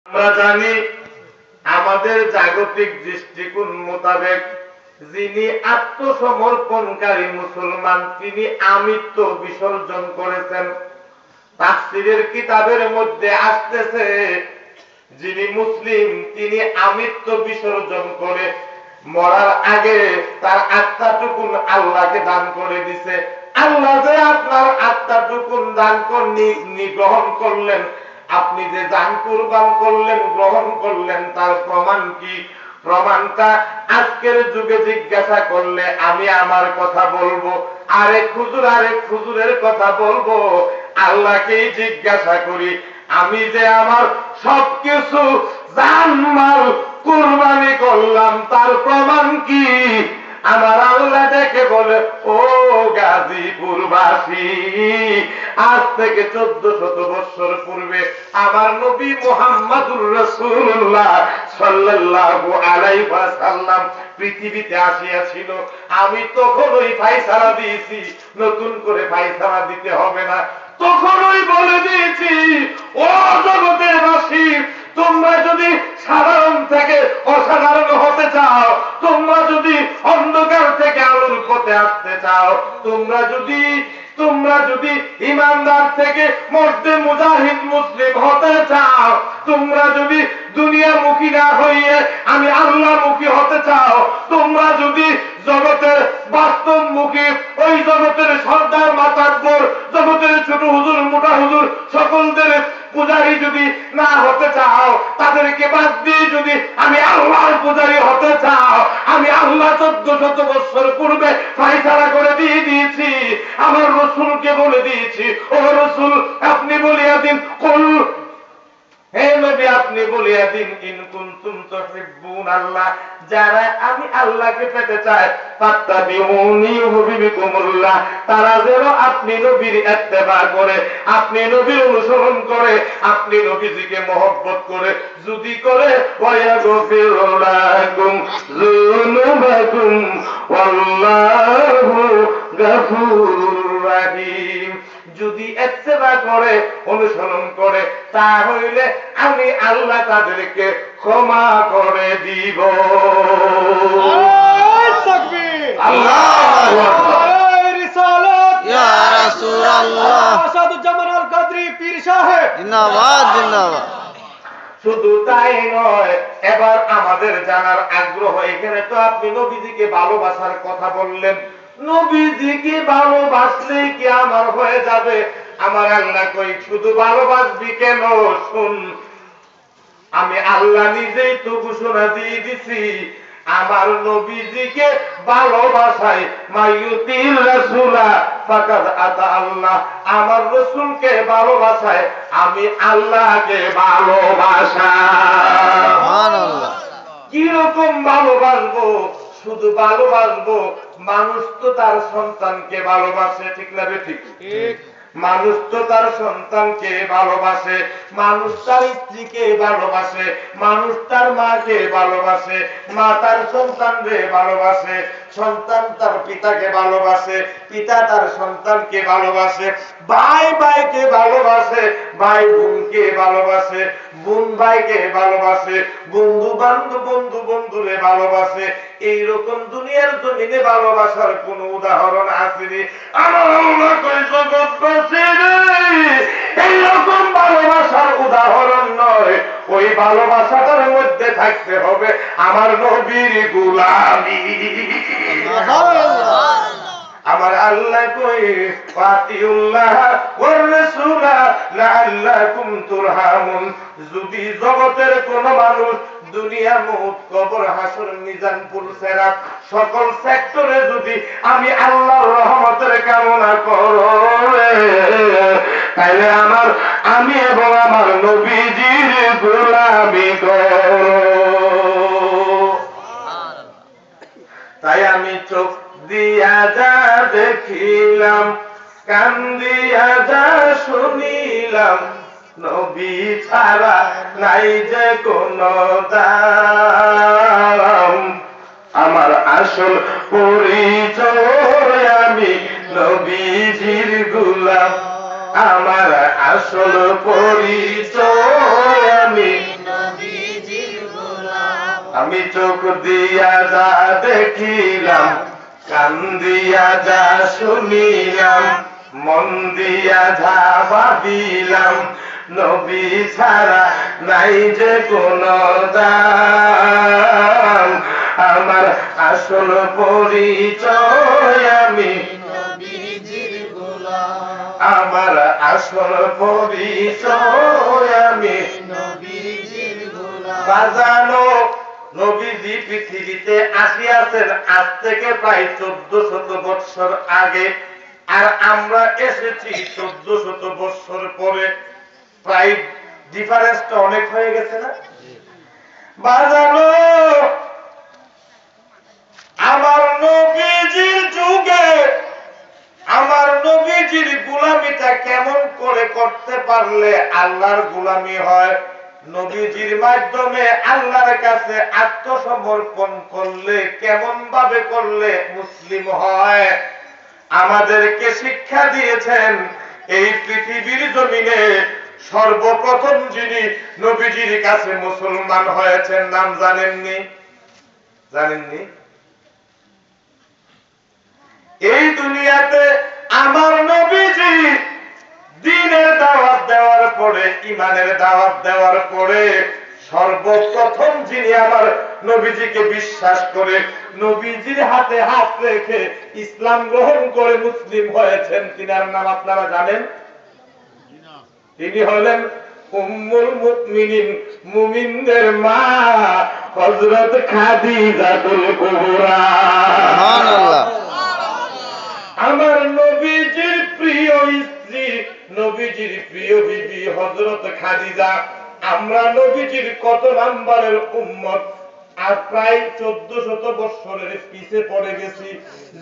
আমরা জানি আমাদের জাগতিক দৃষ্টিকোণ মোতাবেক যিনি আত্মসমর্পণকারী মুসলমান তিনি আমিত্ব বিসর্জন করেছেন। তাফসীরের কিতাবের মধ্যে আসতেছে যিনি মুসলিম তিনি আমিত্ব বিসর্জন করে মরার আগে তার আত্মাটুকুন আল্লাহকে দান করে দিছে। আল্লাহ যে আপনার আত্মাটুকুন দান গ্রহণ করলেন, আপনি যে জান কুরবান করলেন, গ্রহণ করলেন, তার প্রমাণ কি? প্রমাণটা আজকের যুগে জিজ্ঞাসা করলে আমি আমার কথা বলবো, আরেক হুজুরের কথা বলবো। আল্লাহকেই জিজ্ঞাসা করি, আমি যে আমার সবকিছু জান মাল কুরবানি করলাম তার প্রমাণ কি? আমার আল্লাহ দেখে বলে, ও গাজীপুরবাসী, আজ থেকে 1400 বছর পূর্বে আমার নবী মুহাম্মদুর রাসূলুল্লাহ সাল্লাল্লাহু আলাইহি ওয়াসাল্লাম পৃথিবীতে আসিয়াছিল। আমি তখনই ফয়সালা দিয়েছি, নতুন করে ফয়সালা দিতে হবে না। তখনই বলে দিয়েছি, ও জগতের বাসী, তোমরা যদি সাধারণ থেকে অসাধারণ হতে চাও, তোমরা যদি অন্ধকার থেকে আলোর পথে আসতে চাও, তোমরা যদি ইমানদার থেকে মর্দে মুজাহিদ মুসলিম হতে চাও, তোমরা যদি দুনিয়ামুখী না হইয়ে আমি আল্লাহমুখী হতে চাও, তোমরা যদি জগতের বাস্তবমুখী ওই জগতের সর্দার মাতাব্বর, জগতের ছোট হুজুর মোটা হুজুর সকলদের পূজারী যদি না হতে চাও, তাদেরকে বাদ দিয়ে যদি আমি আল্লাহর পূজারী হতে চাও, আমি আল্লাহ 1400 বছর পূর্বে ফয়সালা করে দিয়ে দিয়েছি। আমার রাসূলকে বলে দিয়েছি, ও রাসূল আপনি বলিয়া দিন, কুল হে নবী আপনি বলিয়া দিন, ইন কুনতুম তুহিব্বুনাল্লাহ, যারা আমি আল্লাহকে পেতে চায়, ফাত্তাবিউনি ইউহিব্বুকুমুল্লাহ, তারা যেন আপনি নবীর ইত্তেবা করে, আপনি নবীর অনুসরণ করে, আপনি নবীজিকে মহব্বত করে, যদি করে ওয়ায়াগফির লাকুম যুনুবাকুম ওয়াল্লাহু গফুরুর রাহিম, যদি ইত্তেবা করে, অনুসরণ করে, তাহলে আমি আল্লাহ তাদেরকে ক্ষমা করে দিব। আল্লাহু আকবার। রিসালাত ইয়া রাসূলুল্লাহ। আসাদুজ্জামান আল কাদরি পীর সাহেব জিন্দাবাদ জিন্দাবাদ। শুধু তাই নয়, এবার আমাদের জানার আগ্রহ, এখানে তো আপনি নবীজিকে ভালোবাসার কথা বললেন, নবীজিকে ভালোবাসলে কি আমার হয়ে যাবে? আমার আল্লাহ কই, শুধু ভালোবাসবি কেন? শুন, আমি আল্লাহ নিজেই তো ঘোষণা দিয়ে দিছি, আমার নবীজিকে ভালোবাসায় মাইয়ুতির রাসূলা ফাকাদ আতা আল্লাহ, আমার রাসূলকে ভালোবাসায় আমি আল্লাহকে ভালোবাসা। সুবহানাল্লাহ। কি রকম ভালোবাসবো? শুধু ভালোবাসবো, মানুষ তো তার সন্তানকে ভালোবাসে, ঠিক না বেঠিক? ঠিক। মানুষ তো তার সন্তানকে ভালোবাসে, মানুষ তার স্ত্রীকে ভালোবাসে, মানুষ তার মাকে ভালোবাসে, মা তার সন্তানকে ভালোবাসে, সন্তান তার পিতাকে ভালোবাসে, পিতা তার সন্তানকে ভালোবাসে, ভাই ভাইকে ভালোবাসে, ভাই বোনকে ভালোবাসে, বোন ভাইকে ভালোবাসে, বন্ধু বন্ধুরে ভালোবাসে। এইরকম দুনিয়ার জমিনে ভালোবাসার কোন উদাহরণ আসেনি। আমার আল্লাহ কই, জগৎবাসী এইরকম ভালোবাসার উদাহরণ নয়, ওই ভালোবাসাটার মধ্যে থাকতে হবে আমার নবীর গোলামি। আমার আল্লাহ কই, ফাতিউল্লাহ ওয়ার রাসূলা লাআল্লাকুম তুরহামুন, যদি জগতের কোন মানুষ দুনিয়া, মউত, কবর, হাসর, মিজান, পুলসেরাত সকল সেক্টরে যদি আমি আল্লাহর রহমতের কামনা করে, তাহলে আমি এবং আমার নবীজির গোলামি করো। তাই আমি চোখ দিয়া যা দেখিলাম, কান দিয়া যা শুনিলাম, নবী ছাড়া নাই যে কোন দাম, আমার আসল পরিচয় আমি নবীজির গোলাম, আমার আসল পরিচয় আমি আমি চোখ দিয়া যা দেখিলাম, কান দিয়া যা শুনিলাম, মন দিয়া যা ভাবিলাম, নবী ছাড়া নাই যে কোনো দাম। আমার আসল পরিচয় আমি নবীজির গোলাম, আমার আসল পরিচয় আমি নবীজির গোলাম। বাজানো নবীজি পৃথিবীতে আসিয়াছেন আজ থেকে প্রায় 1400 বৎসর আগে, আর আমরা এসেছি 1400 বৎসর পরে। প্রায় ডিফারেন্সটা অনেক হয়ে গেছে না? বাজানো আমার নবীজির যুগে আমার নবীজির গোলামিটা কেমন করে করতে পারলে আল্লাহর গোলামি হয়, নবীজির মাধ্যমে আল্লাহর কাছে আত্মসমর্পণ করলে কেমন ভাবে করলে মুসলিম হয়, আমাদেরকে শিক্ষা দিয়েছেন। এই পৃথিবীর জমিনে সর্বপ্রথম যিনি নবীজির কাছে মুসলমান হয়েছেন নাম জানেননি? জানেননি? এই দুনিয়াতে আমার নবীজি দ্বীনের দাওয়াত দেওয়ার পরে, ইমানের দাওয়াত দেওয়ার পরে সর্বপ্রথম যিনি আমার নবীজিকে বিশ্বাস করে নবীজির হাতে হাত রেখে ইসলাম গ্রহণ করে মুসলিম হয়েছেন, তিনার নাম আপনারা জানেন? তিনি হলেন উম্মুল মুমিনিন, মুমিনদের মা হযরত খাদিজাতুল কুবরা। সুবহানাল্লাহ। আমার নবীজির প্রিয় স্ত্রী, নবীজির প্রিয় বিবি হযরত খাদিজা। আমরা নবীজির কত নাম্বারের উম্মত, আর প্রায় 1400 বছরের পিছে পড়ে গেছি।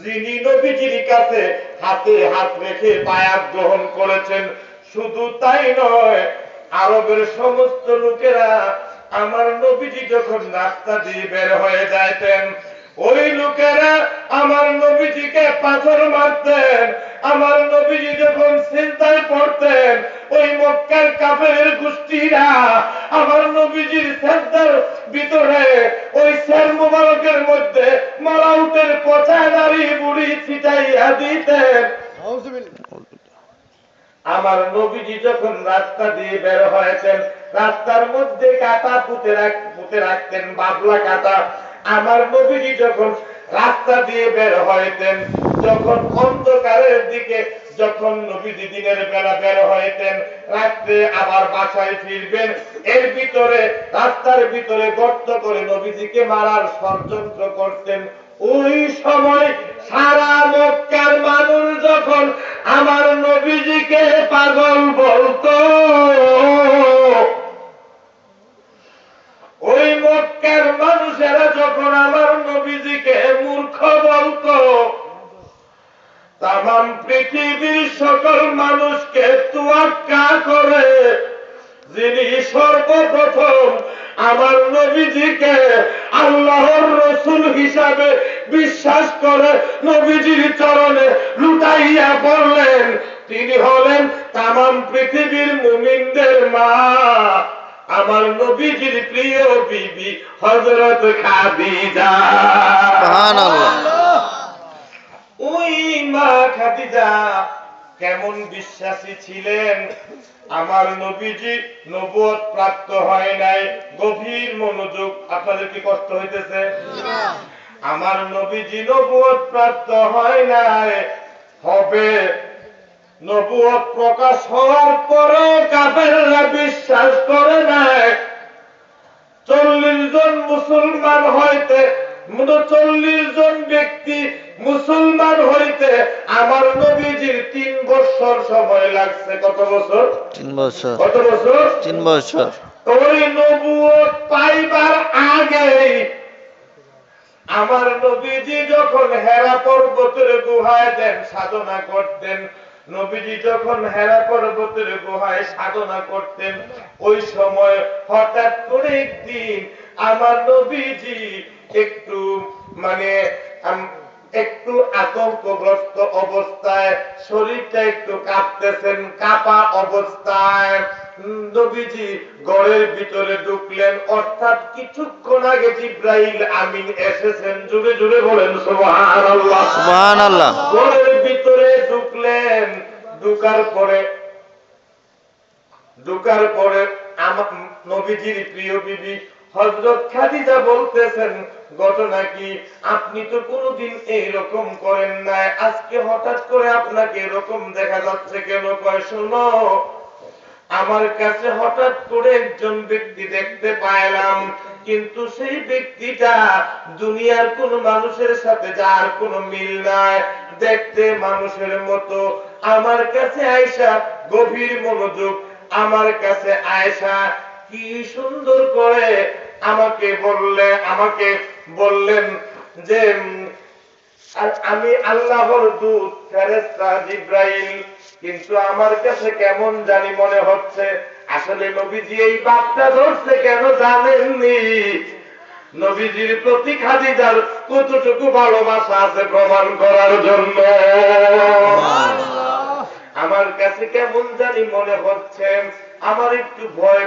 যিনি নবীজির কাছে হাতে হাত রেখে বায়াত গ্রহণ করেছেন, শুধু তাই নয়, আরবের সমস্ত লোকেরা আমার নবীজি যখন রাস্তা দিয়ে বের হয়ে যাইতেন, ওই লোকেরা আমার নবীজিকে পাথর মারতেন। আমার নবীজি যখন সিজদায় পড়তেন, ওই মক্কার কাফেরের গোষ্ঠীরা আমার নবীজির সিজদার ভিতরে ওই সের মুবারকের মধ্যে মালাউটের পচা নারী বুড়ি ছিটাইয়া দিতেন। আমার নবীজি যখন রাস্তা দিয়ে বের হয়েছেন, রাস্তার মধ্যে কাঁটা পুঁতে রাখতেন, বাবলা কাঁটা। আমার নবীজি যখন রাস্তা দিয়ে বের হইতেন, যখন অন্ধকারের দিকে যখন নবীজি দিনের বেলা বের হইতেন, রাত্রে আবার বাসায় ফিরবেন, এর ভিতরে রাস্তার ভিতরে গর্ত করে নবীজিকে মারার ষড়যন্ত্র করতেন। ওই সময় সারা মক্কার মানুষ যখন আমার নবীজিকে পাগল বলতো, ওই মক্কার মানুষেরা যখন আমার নবীজিকে মূর্খ বলতো, তামাম পৃথিবীর সকল মানুষকে তোয়াক্কা করে যিনি সর্বপ্রথম আমার নবীজিকে আল্লাহর রাসূল হিসাবে বিশ্বাস করে নবীজির চরণে লুটাইয়া পড়লেন, তিনি হলেন তামাম পৃথিবীর মুমিনদের মা, আমার নবীজির প্রিয় বিবি হযরত খাদিজা। সুবহানাল্লাহ। ওই মা খাদিজা কেমন বিশ্বাসী ছিলেন। আমার নবীজি নবুয়ত প্রাপ্ত হয় নাই, গভীর মনোযোগ, আপনাদের কি কষ্ট হইতেছে? আমার নবীজি নবুয়ত প্রাপ্ত হয় নাই, হবে। নবুয়ত প্রকাশ হওয়ার পরে কাফেররা বিশ্বাস করে নাই। 40 জন মুসলমান হইতে, 39 জন ব্যক্তি মুসলমান হইতে আমার নবীজির 3 বছর সময় লাগছে। কত বছর? 3 বছর। কত বছর? 3 বছর। ওই নবুয়ত পাইবার আগে আমার নবীজি যখন হেরা পর্বতের গুহায় দেন সাধনা করতেন, নবীজি যখন হেরা পর্বতের গুহায় সাধনা করতেন, ওই সময় হঠাৎ করে একদিন আমার নবীজি একটু একটু আতঙ্কগ্রস্ত অবস্থায়, শরীরটা একটু কাঁপতেছেন, কাঁপা অবস্থায় নবীজি ঘরের ভিতরে ঢুকলেন, অর্থাৎ কিছুক্ষণ আগে জিব্রাইল আমিন এসেছেন। জুড়ে জুড়ে বলেন সুবহানাল্লাহ। সুবহানাল্লাহ। ঘরের ভিতরে ঢুকলেন, ঢুকার পরে আমার নবীজির প্রিয় বিবি হযরত খাদিজা বলতেছেন, ঘটনা কি? আপনি তো কোনোদিন এইরকম করেন নাই, আজকে হঠাৎ করে আপনাকে এরকম দেখা যাচ্ছে কেন? কয়, শোনো, আমার কাছে হঠাৎ করে একজন ব্যক্তি দেখতে পাইলাম, কিন্তু সেই ব্যক্তিটা দুনিয়ার কোন মানুষের সাথে যার কোনো মিল নাই, দেখতে মানুষের মতো। আমার কাছে আয়েশা গভীর মনোযোগ, আমার কাছে আয়েশা কি সুন্দর করে আমাকে বললেন যে আর আমি আল্লাহর দূত ফেরেশতা জিব্রাইল, কিন্তু আমার কাছে কেমন জানি মনে হচ্ছে। আসলে নবীজি এই বাপটা ধরছে কেন জানেননি? নবীজির প্রতি খাদিজার কতটুকু ভালোবাসা আছে প্রমাণ করার জন্য। আমার কাছে কেমন জানি মনে হচ্ছে, আমার একটু ভয়